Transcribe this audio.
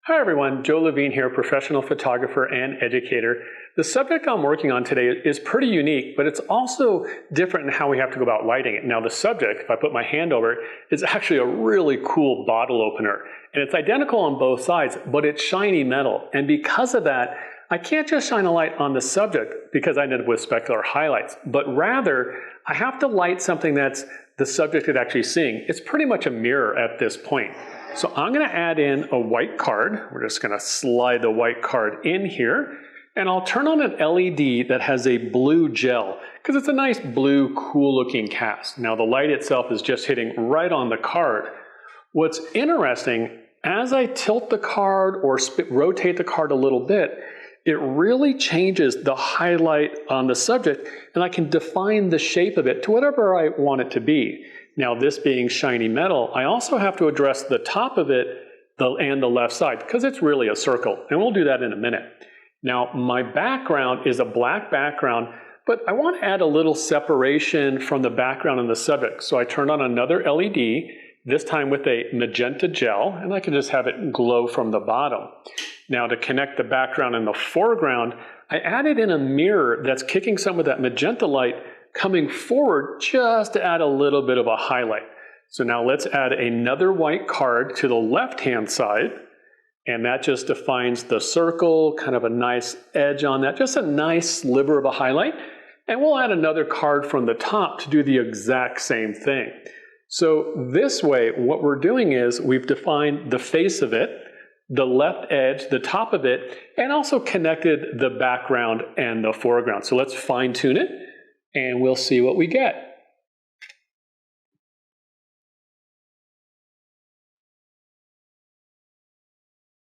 Hi everyone, Joe Levine here, professional photographer and educator. The subject I'm working on today is pretty unique, but it's also different in how we have to go about lighting it. Now the subject, if I put my hand over it, is actually a really cool bottle opener. And it's identical on both sides, but it's shiny metal. And because of that, I can't just shine a light on the subject because I ended up with specular highlights, but rather I have to light something that's the subject is actually seeing. It's pretty much a mirror at this point. So I'm going to add in a white card. We're just going to slide the white card in here, and I'll turn on an LED that has a blue gel because it's a nice blue, cool looking cast. Now the light itself is just hitting right on the card. What's interesting, as I tilt the card or rotate the card a little bit, it really changes the highlight on the subject, and I can define the shape of it to whatever I want it to be. Now this being shiny metal, I also have to address the top of it and the left side because it's really a circle, and we'll do that in a minute. Now my background is a black background, but I want to add a little separation from the background and the subject. So I turned on another LED, this time with a magenta gel, and I can just have it glow from the bottom. Now to connect the background and the foreground, I added in a mirror that's kicking some of that magenta light coming forward just to add a little bit of a highlight. So now let's add another white card to the left-hand side, and that just defines the circle, kind of a nice edge on that, just a nice sliver of a highlight. And we'll add another card from the top to do the exact same thing. So this way, what we're doing is we've defined the face of it, the left edge, the top of it, and also connected the background and the foreground. So let's fine tune it, and we'll see what we get.